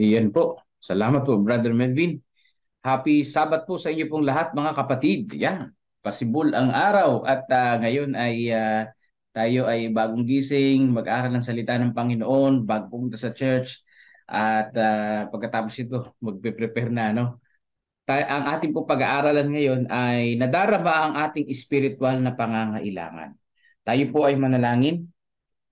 Iyan po. Salamat po, Brother Melvin. Happy Sabat po sa inyo pong lahat, mga kapatid. Yan, pasibol ang araw at ngayon ay tayo ay bagong gising, mag-aral ng salita ng Panginoon, bago pumunta sa church at pagkatapos ito, magpe-prepare na, no? Ang ating po pag-aaralan ngayon ay nadarama ang ating spiritual na pangangailangan. Tayo po ay manalangin.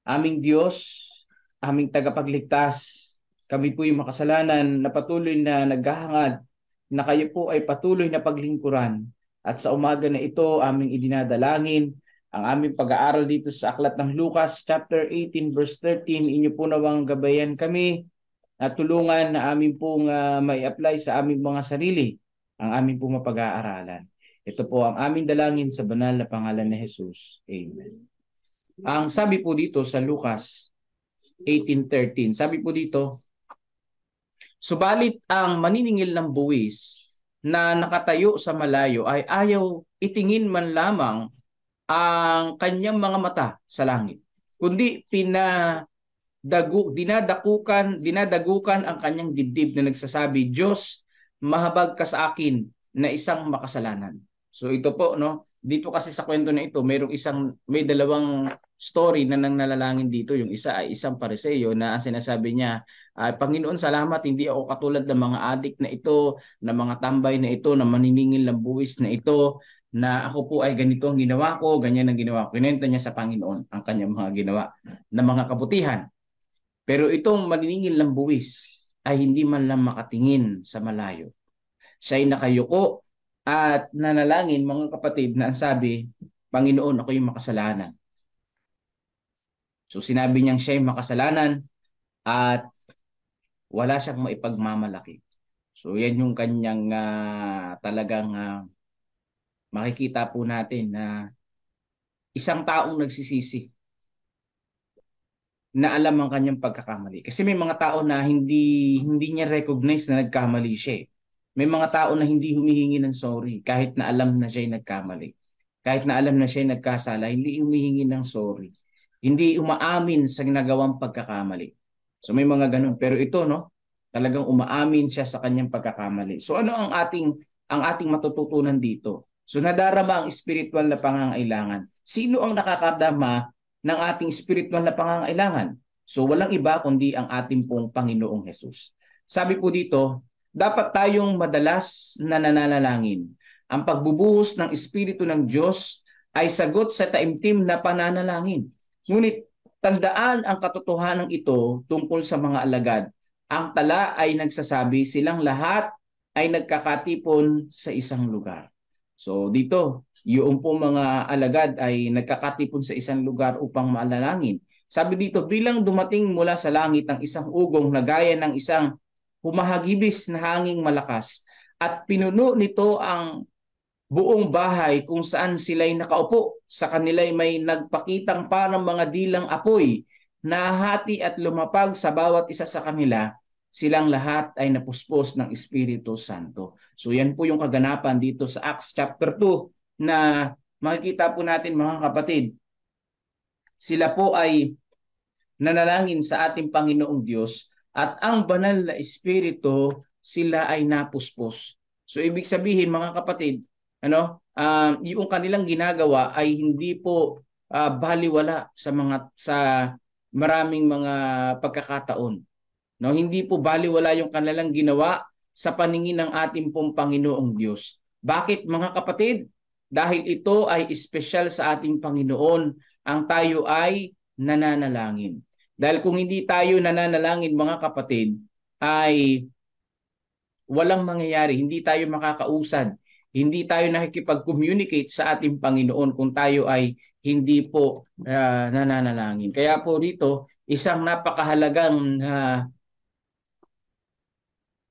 Aming Diyos, aming tagapagligtas, kami po yung makasalanan na patuloy na naghahangad na kayo po ay patuloy na paglingkuran. At sa umaga na ito, aming idinadalangin ang aming pag-aaral dito sa Aklat ng Lucas, chapter 18, verse 13. Inyo po nawang gabayan kami at tulungan na amin pong mai-apply sa aming mga sarili ang aming pong mapag-aaralan. Ito po ang aming dalangin sa banal na pangalan ni Jesus. Amen. Ang sabi po dito sa Lucas 18:13, sabi po dito, subalit ang maniningil ng buwis na nakatayo sa malayo ay ayaw itingin man lamang ang kanyang mga mata sa langit, kundi dinadagukan ang kanyang dibdib na nagsasabi, Diyos, mahabag ka sa akin na isang makasalanan. So ito po, no, dito kasi sa kwento na ito, may dalawang story na nang nalalangin dito. Yung isa ay isang Pariseo na ang sinasabi niya, Panginoon, salamat, hindi ako katulad ng mga adik na ito, ng mga tambay na ito, na maniningil ng buwis na ito, na ako po ay ganito ang ginawa ko, ganyan ang ginawa ko. Kinenta niya sa Panginoon ang kanyang mga ginawa na mga kabutihan. Pero itong maniningil ng buwis ay hindi man lang makatingin sa malayo. Siya ay nakayuko at nanalangin, mga kapatid, na ang sabi, Panginoon, ako yung makasalanan. So sinabi niyang siya ay makasalanan at wala siyang maipagmamalaki. So yan yung kanyang talagang makikita po natin na isang taong nagsisisi na alam ang kanyang pagkakamali. Kasi may mga tao na hindi niya recognize na nagkamali siya. May mga tao na hindi humihingi ng sorry kahit na alam na siya ay nagkamali. Kahit na alam na siya ay nagkasala, hindi humihingi ng sorry. Hindi umaamin sa ginagawang pagkakamali. So may mga ganun. Pero ito, no, talagang umaamin siya sa kanyang pagkakamali. So ano ang ating matututunan dito? So nadarama ang spiritual na pangangailangan. Sino ang nakakadama ng ating spiritual na pangangailangan? So walang iba kundi ang ating pong Panginoong Hesus. Sabi po dito, dapat tayong madalas na nananalangin. Ang pagbubuhos ng Espiritu ng Diyos ay sagot sa taimtim na pananalangin. Ngunit tandaan ang katotohanan ito tungkol sa mga alagad. Ang tala ay nagsasabi silang lahat ay nagkakatipon sa isang lugar. So dito, yung po mga alagad ay nagkakatipon sa isang lugar upang maalangin. Sabi dito, bilang dumating mula sa langit ang isang ugong na gaya ng isang humahagibis na hanging malakas at pinuno nito ang buong bahay kung saan sila'y nakaupo. Sa kanila'y may nagpakitang parang mga dilang apoy na hati at lumapag sa bawat isa sa kanila. Silang lahat ay napuspos ng Espiritu Santo. So yan po yung kaganapan dito sa Acts chapter 2 na makikita po natin, mga kapatid. Sila po ay nanalangin sa ating Panginoong Diyos at ang banal na Espiritu sila ay napuspos. So ibig sabihin, mga kapatid, yung kanilang ginagawa ay hindi po baliwala sa maraming mga pagkakataon. No, hindi po baliwala yung kanilang ginawa sa paningin ng ating pong Panginoong Diyos. Bakit, mga kapatid? Dahil ito ay espesyal sa ating Panginoon, ang tayo ay nananalangin. Dahil kung hindi tayo nananalangin, mga kapatid, ay walang mangyayari. Hindi tayo makakausad. Hindi tayo nakikipag-communicate sa ating Panginoon kung tayo ay hindi po nananalangin. Kaya po dito, isang napakahalagang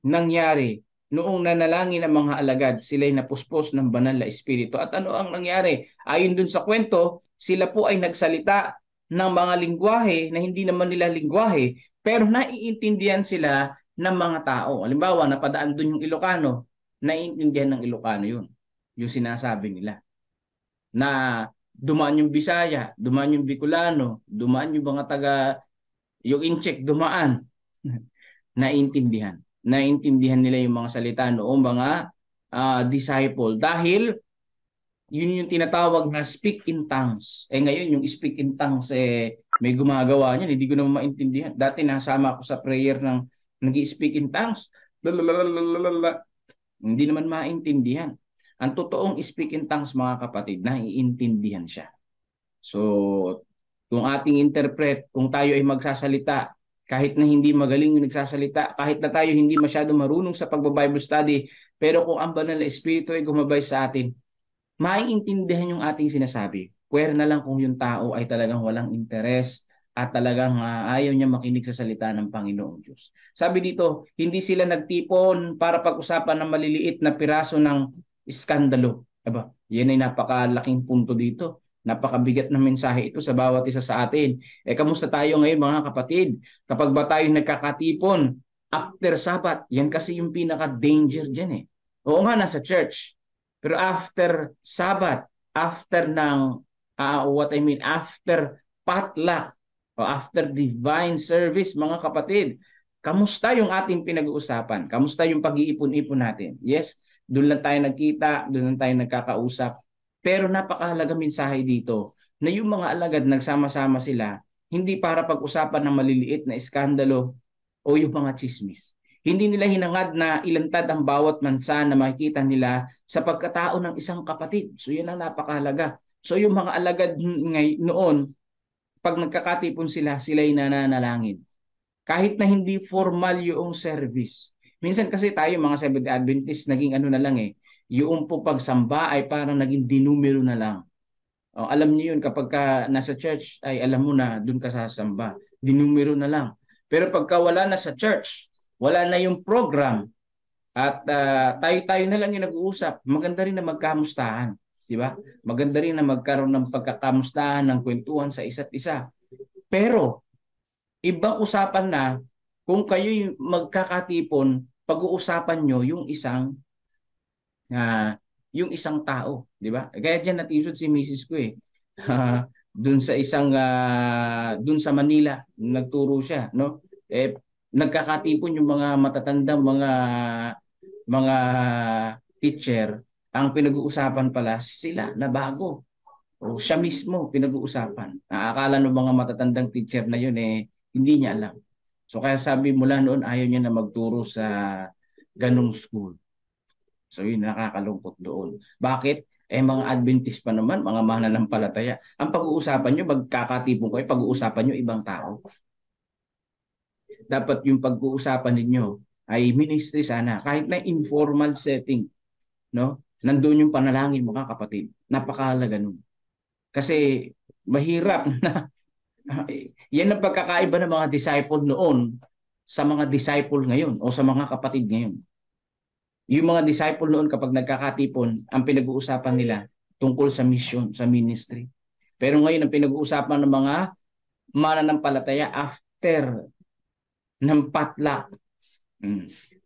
nangyari noong nanalangin ng mga alagad, sila'y napuspos ng banal na espiritu. At ano ang nangyari? Ayon dun sa kwento, sila po ay nagsalita ng mga lingwahe na hindi naman nila lingwahe, pero naiintindihan sila ng mga tao. Halimbawa, napadaan dun yung Ilocano, naiintindihan ng Ilocano yun. Yung sinasabi nila. Na dumaan yung Bisaya, dumaan yung Bicolano, dumaan yung mga taga, yung Incheck, dumaan. Naintindihan. Naintindihan nila yung mga salita noong mga disciple. Dahil yun yung tinatawag na speak in tongues. Ngayon, yung speak in tongues, may gumagawa niyan. Hindi ko naman maintindihan. Dati nasama ako sa prayer ng nag-speak in tongues. Lalalala. Hindi naman maintindihan. Ang totoong speak in tongues, mga kapatid, naiintindihan siya. So, kung ating interpret, kung tayo ay magsasalita, kahit na hindi magaling yung nagsasalita, kahit na tayo hindi masyado marunong sa pagbabible study, pero kung ang banal na Espiritu ay gumabay sa atin, maiintindihan yung ating sinasabi. Pwera na lang kung yung tao ay talagang walang interes at talagang ayaw niya makinig sa salita ng Panginoong Diyos. Sabi dito, hindi sila nagtipon para pag-usapan ng maliliit na piraso ng iskandalo. Aba, yan ay napakalaking punto dito. Napakabigat na mensahe ito sa bawat isa sa atin. Kamusta tayo ngayon mga kapatid? Kapag ba tayo nagkakatipon after Sabbath, yan kasi yung pinaka-danger dyan Oo nga, nasa church. Pero after Sabbath, after ng, after potluck, o after divine service, mga kapatid, kamusta yung ating pinag-uusapan? Kamusta yung pag-iipon-ipon natin? Yes, doon lang tayo nagkita, doon lang tayo nagkakausap. Pero napakahalaga mensahe dito na yung mga alagad nagsama-sama sila, hindi para pag-usapan ng maliliit na iskandalo o yung mga chismis. Hindi nila hinangad na ilantad ang bawat mansa na makikita nila sa pagkatao ng isang kapatid. So yan ang napakahalaga. So yung mga alagad noon, pag nagkakatipon sila, sila'y nananalangin. Kahit na hindi formal yung service. Minsan kasi tayo mga Seventh-day Adventist, naging ano na lang yung po pagsamba ay parang naging dinumero na lang. Alam niyo yun, kapag ka nasa church, ay alam mo na doon ka sasamba. Dinumero na lang. Pero pagka wala na sa church, wala na yung program, at tayo-tayo na lang yung nag-uusap, maganda rin na magkamustahan. Di ba? Maganda rin na magkaroon ng pagkakamustahan, ng kwentuhan sa isa't isa. Pero, ibang usapan na kung kayo magkakatipon, pag-uusapan nyo yung isang tao, di ba? Kaya diyan natisod si Mrs. ko doon sa doon sa Manila, nagturo siya, no? Nagkakatipon yung mga matatandang mga teacher, ang pinag-uusapan pala sila na bago. O siya mismo pinag-uusapan. Akala ng mga matatandang teacher na yun hindi niya alam. So kaya sabi mula noon ayaw niya na magturo sa ganung school. So yun, nakakalungkot doon. Bakit? Mga Adventist pa naman, mga mananampalataya. Ang pag-uusapan nyo, magkakatipon kayo, pag-uusapan nyo ibang tao. Dapat yung pag-uusapan ninyo ay ministry sana, kahit na informal setting. No? Nandun yung panalangin mo, kapatid. Napakahalaga nun. Kasi mahirap na yan ang pagkakaiba ng mga disciple noon sa mga disciple ngayon o sa mga kapatid ngayon. Yung mga disciple noon kapag nagkakatipon, ang pinag-uusapan nila tungkol sa mission, sa ministry. Pero ngayon ang pinag-uusapan ng mga mananampalataya after ng potluck.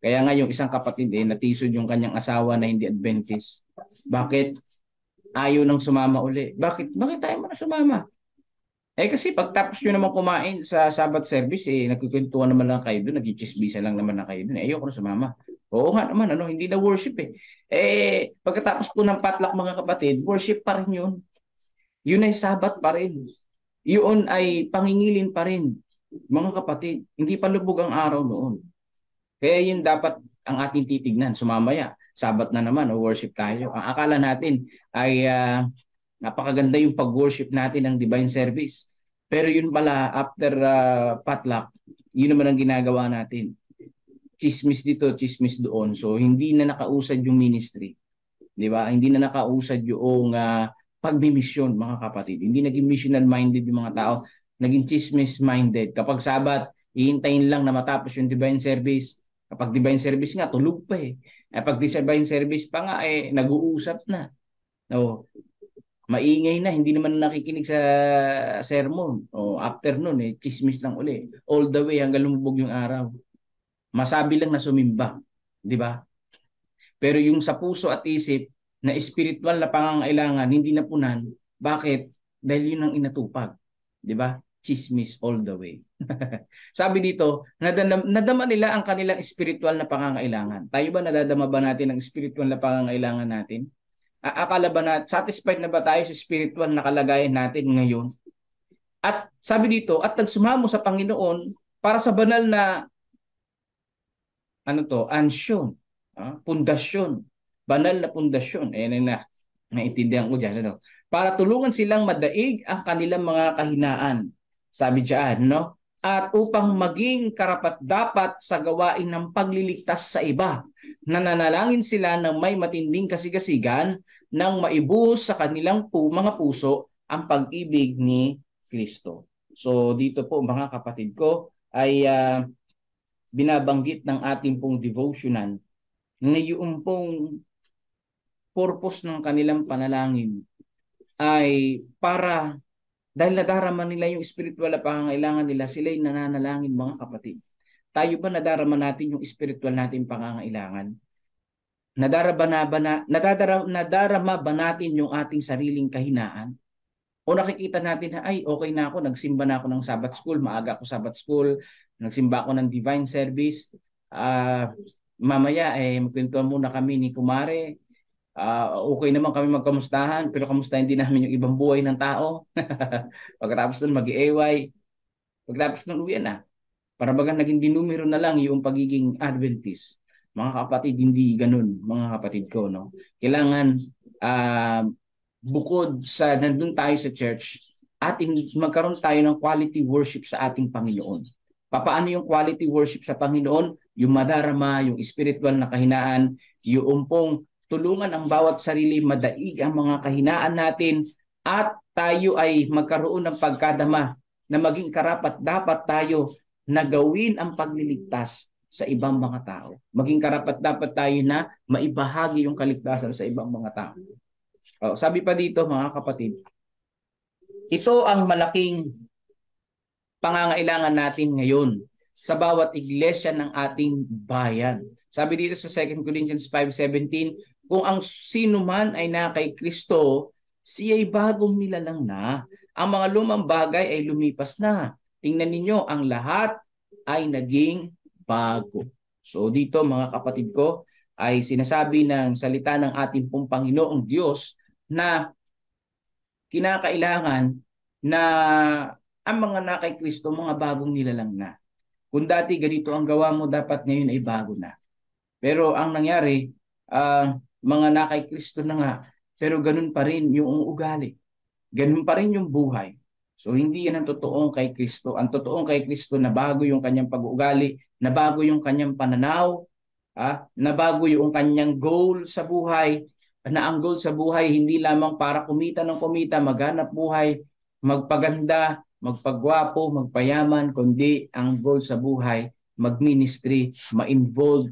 Kaya nga yung isang kapatid natisod yung kanyang asawa na hindi Adventist. Bakit? Ayaw nang sumama uli. Bakit? Bakit tayo mo na sumama? Kasi pagtapos nyo naman kumain sa Sabbath service, nagkukwentuhan naman lang kayo doon, nagchichisbisa lang naman na kayo doon. Ayoko na sumama. Oo nga naman, hindi na worship pagkatapos po ng potluck mga kapatid, worship pa rin yun. Yun ay Sabbath pa rin. Yun ay pangingilin pa rin. Mga kapatid, hindi pa lubog ang araw noon. Kaya yun dapat ang ating titignan. Sumamaya, Sabbath na naman, worship tayo. Ang akala natin ay napakaganda yung pag-worship natin ng divine service. Pero yun pala, after potluck, yun naman ang ginagawa natin. Chismis dito, chismis doon. So, hindi na nakausad yung ministry. Di ba? Hindi na nakausad yung pagbimisyon, mga kapatid. Hindi naging missional-minded yung mga tao. Naging chismis-minded. Kapag Sabat, ihintayin lang na matapos yung divine service. Kapag divine service nga, tulog pa Kapag divine service pa nga, nag-uusap na. Maingay na, hindi naman nakikinig sa sermon. After nun, chismis lang uli. All the way hanggang lumubog yung araw. Masabi lang na sumimba. Di ba? Pero yung sa puso at isip, na spiritual na pangangailangan, hindi napunan. Bakit? Dahil yun ang inatupag. Di ba? chismis all the way. Sabi dito, nadama nila ang kanilang spiritual na pangangailangan. Tayo ba nadadama ba natin ang spiritual na pangangailangan natin? Akala ba na satisfied na ba tayo sa spiritual na kalagayan natin ngayon? At sabi dito, at nagsumamo sa Panginoon para sa banal na ansyon, pundasyon, banal na pundasyon. Ayan na naintindihan ko diyan, para tulungan silang madaig ang kanilang mga kahinaan. Sabi diyan, no? At upang maging karapat-dapat sa gawain ng pagliligtas sa iba. Nananalangin sila ng may matinding kasigasigan nang maibuhos sa kanilang mga puso ang pag-ibig ni Kristo. So dito po mga kapatid ko ay binabanggit ng ating pong devotional na yung pong purpose ng kanilang panalangin ay para dahil nadarama nila yung spiritual na pangangailangan nila, sila'y nananalangin mga kapatid. Tayo ba nadarama natin yung spiritual natin pangangailangan? Nadarama ba natin yung ating sariling kahinaan? O nakikita natin na, ay, okay na ako, nagsimba na ako ng Sabbath School, maaga ako Sabbath School, nagsimba ako ng Divine Service, mamaya, magkwentuhan muna kami ni Kumare, okay naman kami magkamustahan, pero kamustahin din namin yung ibang buhay ng tao. Pagkatapos nun, mag-ieway. Pagkatapos nun, uwi na. Para bagang naging dinumero na lang yung pagiging Adventist. Mga kapatid, hindi ganun, mga kapatid ko, no? Kailangan, bukod sa nandun tayo sa church, magkaroon tayo ng quality worship sa ating Panginoon. Paano yung quality worship sa Panginoon? Yung madarama, yung spiritual na kahinaan, yung pong tulungan ang bawat sarili, madaig ang mga kahinaan natin, at tayo ay magkaroon ng pagkadama na maging karapat dapat tayo na gawin ang pagliligtas sa ibang mga tao. Maging karapat dapat tayo na maibahagi yung kaligtasan sa ibang mga tao. Sabi pa dito mga kapatid, ito ang malaking pangangailangan natin ngayon sa bawat iglesia ng ating bayan. Sabi dito sa 2 Corinthians 5:17, kung ang sino man ay na kay Kristo, siya'y bagong nilalang na. Ang mga lumang bagay ay lumipas na. Tingnan ninyo, ang lahat ay naging bago. So dito mga kapatid ko, ay sinasabi ng salita ng ating pong Panginoong Diyos na kinakailangan na ang mga na kay Kristo, mga bagong nilalang na. Kung dati ganito ang gawa mo, dapat ngayon ay bago na. Pero ang nangyari, mga na kay Kristo na nga, pero ganun pa rin yung ugali. Ganun pa rin yung buhay. So hindi yan ang totoong kay Kristo. Ang totoong kay Kristo na bago yung kanyang pag-uugali, na bago yung kanyang pananaw, na bago yung kanyang goal sa buhay, na ang goal sa buhay hindi lamang para kumita ng kumita, maghanap buhay, magpaganda, magpagwapo, magpayaman, kundi ang goal sa buhay, mag-ministry, ma-involve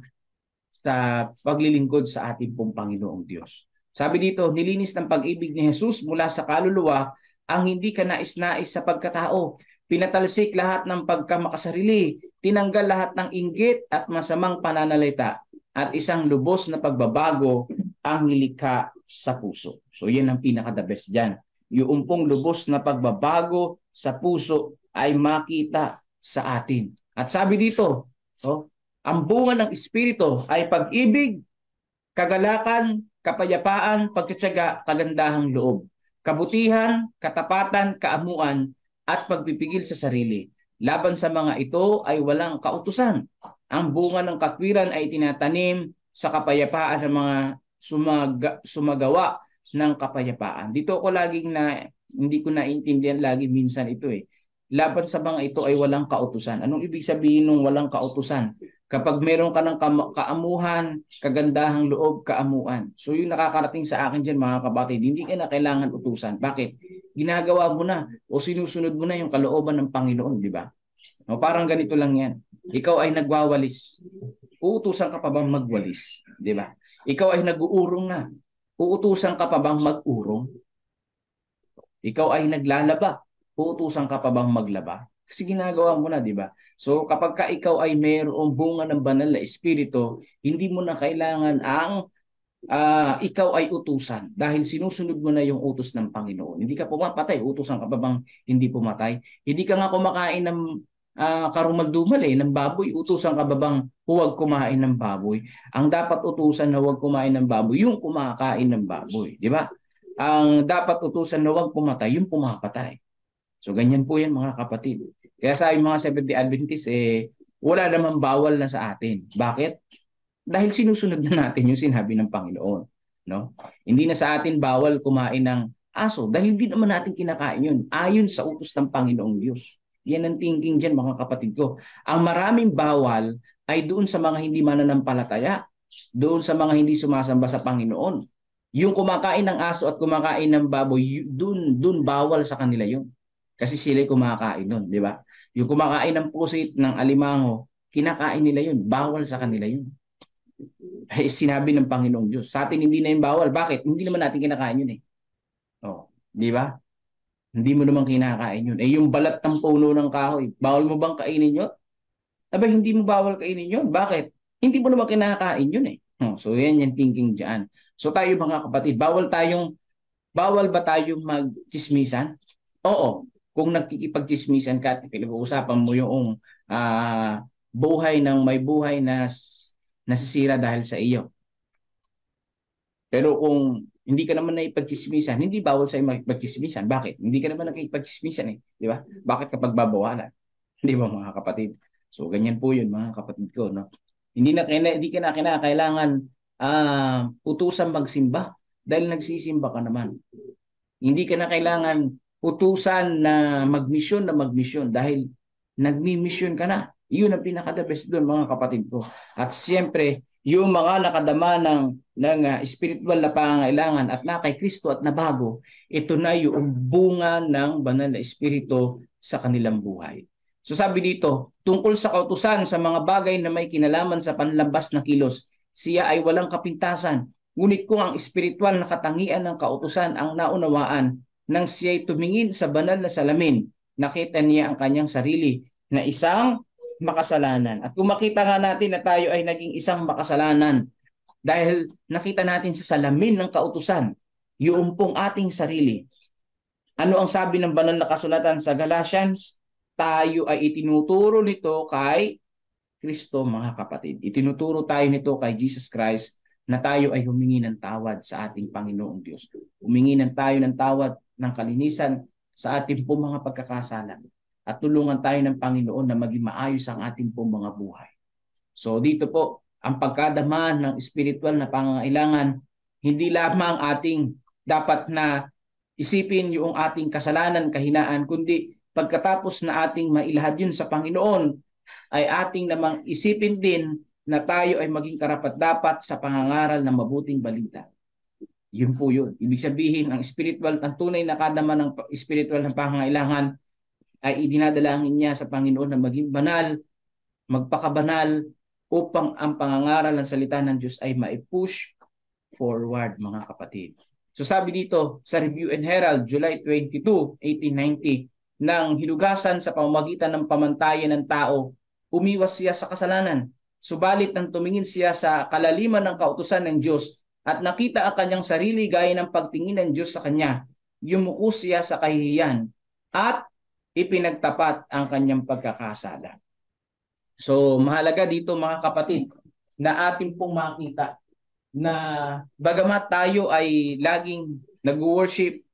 sa paglilingkod sa ating pong Panginoong Diyos. Sabi dito, nilinis ng pag-ibig ni Jesus mula sa kaluluwa ang hindi kanais-nais sa pagkatao. Pinatalsik lahat ng pagkamakasarili, tinanggal lahat ng inggit at masamang pananalita, at isang lubos na pagbabago ang nilikha sa puso. So yan ang pinaka-the best dyan. Yung pong lubos na pagbabago sa puso ay makita sa atin. At sabi dito, ang bunga ng Espiritu ay pag-ibig, kagalakan, kapayapaan, pagtitiyaga, kagandahang loob, kabutihan, katapatan, kaamuan, at pagpipigil sa sarili. Laban sa mga ito ay walang kautusan. Ang bunga ng katwiran ay tinatanim sa kapayapaan ng mga sumagawa ng kapayapaan. Dito ko laging hindi ko naintindihan lagi minsan ito Laban sa mga ito ay walang kautusan. Anong ibig sabihin ng walang kautusan? Kapag meron ka ng kaamuhan, kagandahang loob, kaamuan. So yung nakakarating sa akin dyan mga kapatid, hindi ka na kailangan utusan. Bakit? Ginagawa mo na o sinusunod mo na yung kalooban ng Panginoon, di ba? Parang ganito lang yan. Ikaw ay nagwawalis. Uutusan ka pa bang magwalis? Di ba? Ikaw ay nag-uurong na. Uutusan ka pa bang mag-urong? Ikaw ay naglalaba. Uutusan ka pa bang maglaba? Kasi ginagawa mo na, di ba? So kapag ka ikaw ay mayroong bunga ng banal na espiritu, hindi mo na kailangan ang ikaw ay utusan dahil sinusunod mo na yung utos ng Panginoon. Hindi ka pumapatay, utusan ka pa bang hindi pumatay? Hindi ka nga kumakain ng karumal-dumal ng baboy, utusan ka ba bang huwag kumain ng baboy? Ang dapat utusan na huwag kumain ng baboy, yung kumakain ng baboy, di ba? Ang dapat utusan na huwag pumatay, yung pumapatay. So ganyan po yan mga kapatid. Kaya sa mga Seventh-day Adventists, wala namang bawal na sa atin. Bakit? Dahil sinusunod na natin yung sinabi ng Panginoon, no? Hindi na sa atin bawal kumain ng aso dahil hindi naman natin kinakain yun ayon sa utos ng Panginoong Diyos. Yan ang thinking dyan mga kapatid ko. Ang maraming bawal ay doon sa mga hindi mananampalataya, doon sa mga hindi sumasamba sa Panginoon. Yung kumakain ng aso at kumakain ng baboy, doon bawal sa kanila yun. Kasi sila kumakain nun, di ba? Yung kumakain ng pusit, ng alimango, kinakain nila yun. Bawal sa kanila yun. Ay sinabi ng Panginoong Diyos. Sa atin hindi na yung bawal. Bakit? Hindi naman natin kinakain yun eh. Oh, di ba? Hindi mo naman kinakain yun. Yung balat ng puno ng kahoy, bawal mo bang kainin yun? Aba, hindi mo bawal kainin yun. Bakit? Hindi mo naman kinakain yun eh. So yan yung thinking dyan. So tayo mga kapatid, bawal ba tayong magchismisan? Oo. Kung nagkikipagchismisan ka at pinag-uusapan mo yung buhay ng may buhay na nasisira dahil sa iyo. Pero kung hindi ka naman naipagchismisan, hindi bawal sa'yo magpagchismisan. Bakit? Hindi ka naman nakikipagchismisan eh. Di ba? Bakit kapag babawalan? Di ba mga kapatid? So ganyan po yun mga kapatid ko. No? Hindi ka na kinakailangan utusan magsimba dahil nagsisimba ka naman. Hindi ka na kailangan utusan na magmisyon dahil nagmi-mission ka na. Yun ang pinaka-the best doon mga kapatid ko. At siyempre, yung mga nakadama ng spiritual na pangangailangan at na kay Kristo at nabago, ito na yung bunga ng banal na espiritu sa kanilang buhay. So sabi dito, tungkol sa kautusan sa mga bagay na may kinalaman sa panlabas na kilos, siya ay walang kapintasan. Ngunit kung ang espiritual na katangian ng kautusan ang naunawaan, nang siya'y tumingin sa banal na salamin, nakita niya ang kanyang sarili na isang makasalanan. At kung makita nga natin na tayo ay naging isang makasalanan dahil nakita natin sa salamin ng kautusan, yung pong ating sarili. Ano ang sabi ng banal na kasulatan sa Galatians? Tayo ay itinuturo nito kay Kristo mga kapatid. Itinuturo tayo nito kay Jesus Christ na tayo ay humingi ng tawad sa ating Panginoong Diyos. Humingi tayo ng tawad ng kalinisan sa ating po mga pagkakasala. At tulungan tayo ng Panginoon na maging maayos ang ating po mga buhay. So dito po, ang pagkadama ng spiritual na pangangailangan, hindi lamang ating dapat na isipin yung ating kasalanan, kahinaan, kundi pagkatapos na ating mailahad yun sa Panginoon, ay ating namang isipin din na tayo ay maging karapat-dapat sa pangangaral ng mabuting balita. Yun po yun. Ibig sabihin, ang tunay na kadama ng spiritual na pangangailangan ay idinadalangin niya sa Panginoon na maging banal, magpakabanal, upang ang pangangaral ng salita ng Diyos ay ma-push forward, mga kapatid. So sabi dito sa Review and Herald, July 22, 1890, nang hinugasan sa pamamagitan ng pamantayan ng tao, umiwas siya sa kasalanan. Subalit nang tumingin siya sa kalaliman ng kautusan ng Diyos at nakita ang kanyang sarili gaya ng pagtingin ng Diyos sa kanya, yumuko siya sa kahihiyan at ipinagtapat ang kanyang pagkakasala. So mahalaga dito mga kapatid na ating pong makita na bagamat tayo ay laging nag-worship,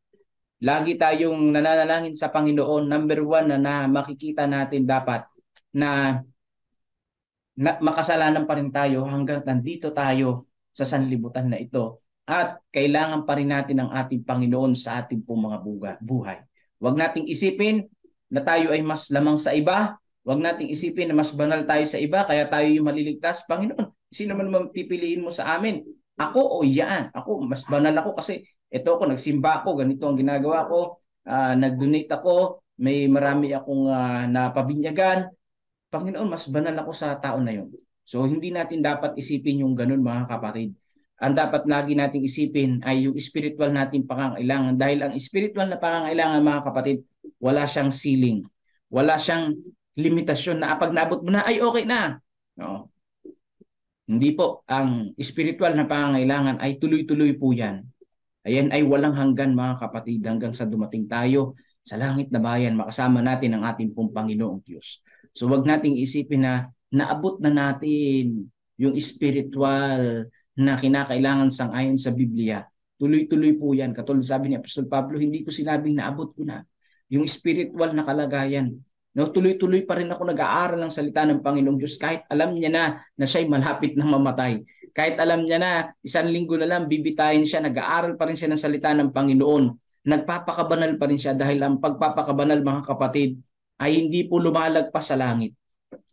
lagi tayong nananalangin sa Panginoon, number one na makikita natin dapat na makasalanan pa rin tayo hanggang nandito tayo sa sanlibutan na ito. At kailangan pa rin natin ang ating Panginoon sa ating pong mga buhay. Huwag nating isipin na tayo ay mas lamang sa iba. Huwag nating isipin na mas banal tayo sa iba kaya tayo yung maliligtas. Panginoon, sino man pipiliin mo sa amin? Ako o yan? Ako, mas banal ako kasi ito ako, nagsimba ako, ganito ang ginagawa ko, nag-donate ako, may marami akong napabinyagan. Panginoon, mas banal ako sa tao na yun. So, hindi natin dapat isipin yung ganun mga kapatid. Ang dapat lagi nating isipin ay yung spiritual nating pangangailangan. Dahil ang spiritual na pangangailangan mga kapatid, wala siyang ceiling. Wala siyang limitasyon na pag naabot mo na, ay okay na. No? Hindi po. Ang spiritual na pangangailangan ay tuloy-tuloy po yan. Ayan ay walang hanggan mga kapatid hanggang sa dumating tayo sa langit na bayan, makasama natin ang ating pong Panginoong Diyos. So wag nating isipin na naabot na natin yung spiritual na kinakailangan sang-ayon sa Biblia. Tuloy-tuloy po yan. Katulad sabi ni Apostol Pablo, hindi ko sinabing naabot ko na yung spiritual na kalagayan. No, tuloy-tuloy pa rin ako nag-aaral ng salita ng Panginoong Diyos kahit alam niya na siya'y malapit na mamatay. Kahit alam niya na isang linggo na lang bibitayin siya, nag-aaral pa rin siya ng salita ng Panginoon. Nagpapakabanal pa rin siya dahil ang pagpapakabanal mga kapatid ay hindi po lumalagpas sa langit.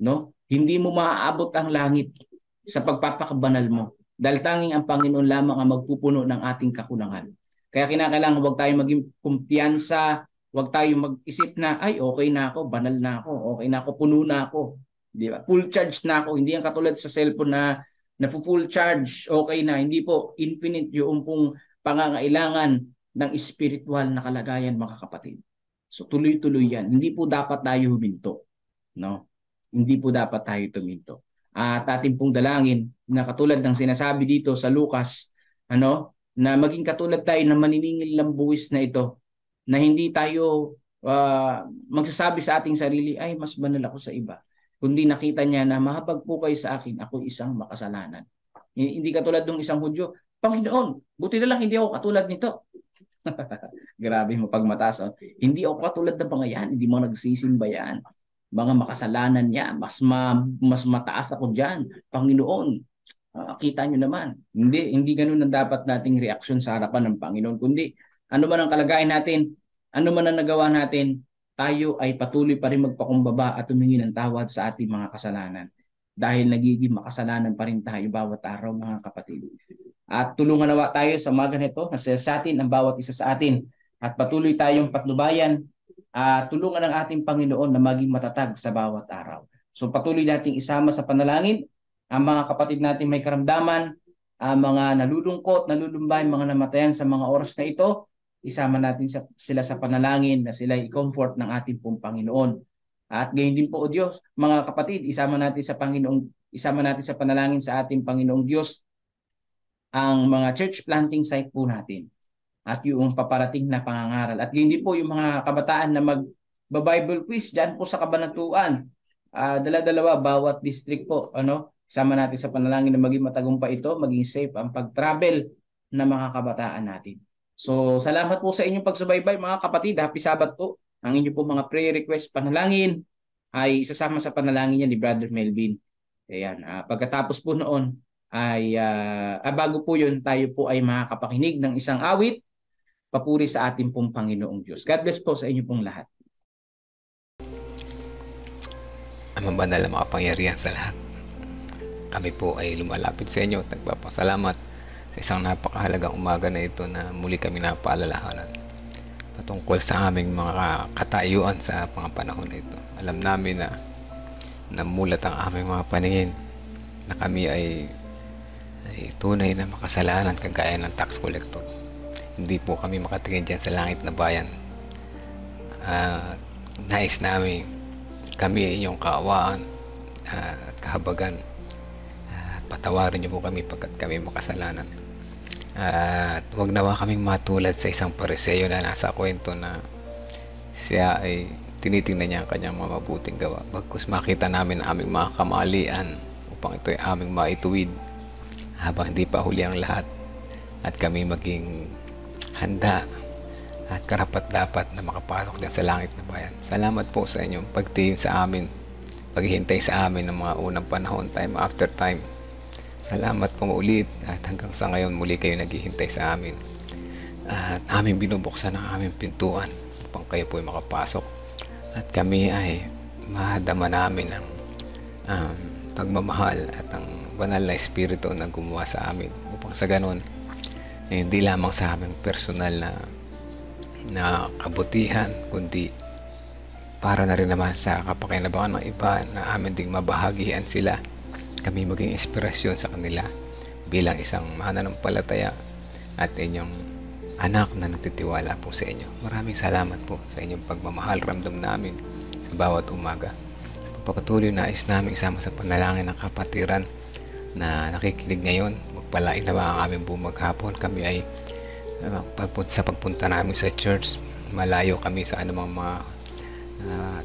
No? Hindi mo maaabot ang langit sa pagpapakabanal mo. Dahil tanging ang Panginoon lamang ang magpupuno ng ating kakulangan. Kaya kinakailangan huwag tayong maging kumpiyansa, huwag tayong mag-isip na, ay okay na ako, banal na ako, okay na ako, puno na ako. Di ba? Full charge na ako. Hindi yan katulad sa cellphone na full charge, okay na. Hindi po infinite yung pong pangangailangan ng spiritual na kalagayan mga kapatid. So tuloy-tuloy yan. Hindi po dapat tayo huminto. No? Hindi po dapat tayo tuminto. At ating pong dalangin na katulad ng sinasabi dito sa Lucas, na maging katulad tayo na maniningil ng buwis na ito, na hindi tayo magsasabi sa ating sarili, ay mas banal ako sa iba. Kundi nakita niya na mahabag po kayo sa akin, ako isang makasalanan. Hindi katulad ng isang Hudyo, Panginoon, buti na lang hindi ako katulad nito. Grabe mo pagmataas. Oh. Hindi ako katulad ng mga yan, hindi mo nagsisimba yan. Mga makasalanan niya, mas mataas ako diyan. Panginoon, kita nyo naman. Hindi ganoon ang dapat nating reaksyon sa harapan ng Panginoon. Kundi, ano man ang kalagayan natin, ano man ang nagawa natin, tayo ay patuloy pa rin magpakumbaba at humingi ng tawad sa ating mga kasalanan. Dahil nagiging makasalanan pa rin tayo bawat araw mga kapatid. At tulungan nawa tayo sa umaga nito na sa atin ang bawat isa sa atin. At patuloy tayong patnubayan tulungan ng ating Panginoon na maging matatag sa bawat araw. So patuloy nating isama sa panalangin ang mga kapatid natin may karamdaman, ang mga nalulungkot, nalulumbay, mga namatayan sa mga oras na ito, isama natin sila sa panalangin na sila i-comfort ng ating pong Panginoon. At gayon din po o Diyos, mga kapatid, isama natin sa panalangin sa ating Panginoong Diyos ang mga church planting site po natin. At yung paparating na pangangaral. At yun din po yung mga kabataan na mag-Bible quiz dyan po sa Kabanatuan. Dala-dalawa, bawat district po. Sama natin sa panalangin na maging matagumpay ito, maging safe ang pag-travel ng mga kabataan natin. So, salamat po sa inyong pagsubaybay mga kapatid. Happy Sabbath po. Ang inyong po mga prayer request, panalangin, ay isasama sa panalangin niya ni Brother Melvin. Ayan. Pagkatapos po noon, bago po yun, tayo po ay makakapakinig ng isang awit papuri sa ating pong Panginoong Diyos. God bless po sa inyo pong lahat. Amang banal na makapangyarihan sa lahat. Kami po ay lumalapit sa inyo at nagpapasalamat sa isang napakahalagang umaga na ito na muli kami napaalalahanan patungkol sa aming mga katayuan sa mga panahon na ito. Alam namin na namulat ang aming mga paningin na kami ay tunay na makasalanan kagaya ng tax collector. Hindi po kami makatingin dyan sa langit na bayan. Nais namin kami ay inyong kaawaan at kahabagan. Patawarin niyo po kami pagkat kami makasalanan. At huwag nawa kaming matulad sa isang Pariseo na nasa kwento na siya ay tinitingnan niya ang kanyang mga mabuting gawa. Bagkus makita namin ang aming mga kamalian upang ito ay aming maituwid habang hindi pa huli ang lahat at kami maging handa at karapat-dapat na makapasok din sa langit na bayan. Salamat po sa inyong pagtingin sa amin, paghihintay sa amin ng mga unang panahon, time after time. Salamat po ulit at hanggang sa ngayon muli kayo naghihintay sa amin. At aming binubuksan ang aming pintuan upang kayo po ay makapasok. At kami ay mahadama namin ang pagmamahal at ang banal na espiritu na gumawa sa amin upang sa ganun hindi lamang sa aming personal na kabutihan kundi para na rin naman sa kapakinabangan ng iba na amin ding mabahagian sila, kami maging inspirasyon sa kanila bilang isang mananampalataya at inyong anak na nagtitiwala po sa inyo. Maraming salamat po sa inyong pagmamahal. Ramdam namin sa bawat umaga. Sa pagpapatuloy nais namin isama sa panalangin ng kapatiran na nakikinig ngayon. Magpalain naman ang aming buong maghapon. Kami ay sa pagpunta namin sa church, malayo kami sa anumang mga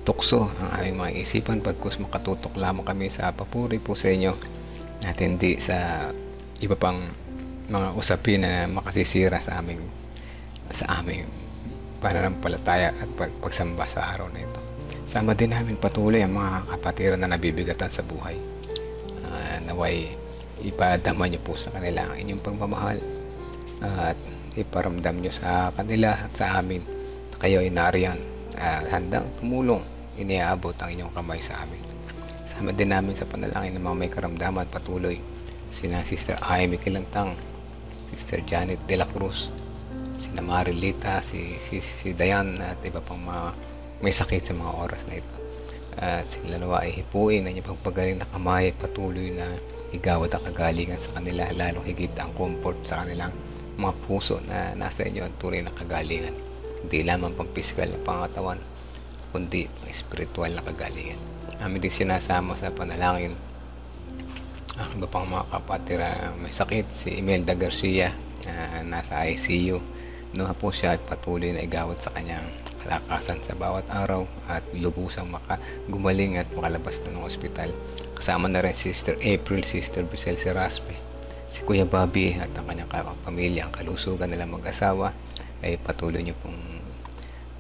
tukso ang aming mga isipan, pagkus makatutok lamang kami sa papuri po sa inyo at hindi sa iba pang mga usapin na makasisira sa aming pananampalataya at pagsamba sa araw na ito. Sama din namin patuloy ang mga kapatiran na nabibigatan sa buhay. Naway ipadama niyo po sa kanila ang inyong pagmamahal at iparamdam niyo sa kanila at sa amin na kayo ay nariyan handang tumulong, iniaabot ang inyong kamay sa amin. Sama din namin sa panalangin ng mga may karamdaman patuloy sina Sister Amy Kilantang, Sister Janet De La Cruz, sina Marilita, si Dayan at iba pang mga may sakit sa mga oras na ito. At sila nawa ay hipuin ang inyong pagpagaling na kamay, patuloy na igawad ang kagalingan sa kanila, lalong higit ang comfort sa kanilang mga puso na nasa inyo ang tunay na kagalingan. Hindi lamang pang physical na pangatawan, kundi pang spiritual na kagalingan. Amin din sinasama sa panalangin ang iba pang mga kapatid na may sakit, si Imelda Garcia nasa ICU. Nawa po siya at patuloy na igawad sa kanyang kalakasan sa bawat araw at lubusang gumaling at makalabas na ng ospital. Kasama na rin Sister April, Sister Bisel Seraspe, si Kuya Bobby at ang kanyang pamilya. Ang kalusugan nila mag-asawa ay patuloy niyo pong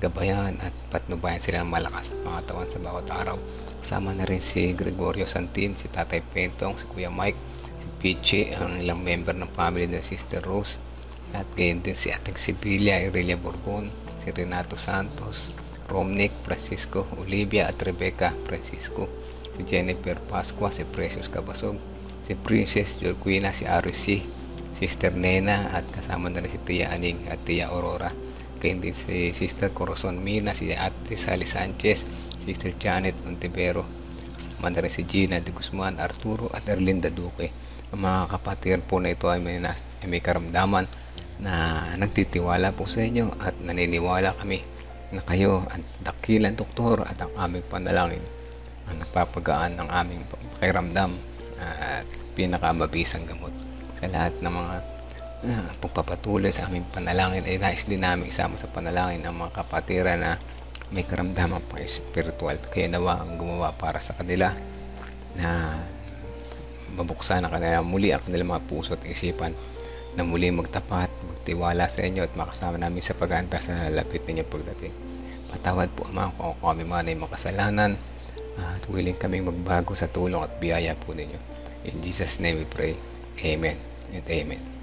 gabayan at patnubayan sila ng malakas na pangatawan sa bawat araw. Kasama na rin si Gregorio Santin, si Tatay Pentong, si Kuya Mike, si Pichi, ang ilang member ng family ng Sister Rose, at gayon din si Ating Sibilia, Irelia Bourbon, si Renato Santos, Romnick, Francisco, Olivia at Rebecca Francisco, si Jennifer Pascua, si Precious Cabasog, si Princess Jorquina, si RC, Sister Nena, at kasama na rin si Tia Aning at Tia Aurora. Gayon din si Sister Corazon Mina, si Ate Sally Sanchez, Sister Janet Montevero, kasama na rin si Gina de Guzman, Arturo at Erlinda Duque. Ang mga kapatid po na ito ay may karamdaman na nagtitiwala po sa inyo at naniniwala kami na kayo ang dakilang doktor at ang aming panalangin ang nagpapagaan ng aming pakiramdam at pinakamabisang gamot. Sa lahat ng mga pagpapatuloy sa aming panalangin ay nais din namin isama sa panalangin ang mga kapatiran na may karamdaman pang spiritual. Kaya nawa ang gumawa para sa kanila na mabuksan ang kanila muli ang kanilang mga puso at isipan na muli magtapat, magtiwala sa inyo at makasama namin sa pag-aanta sa lapit ninyo pagdating. Patawad po Ama kung kami man ay makasalanan at willing kaming magbago sa tulong at biyaya po ninyo. In Jesus' name we pray. Amen and amen.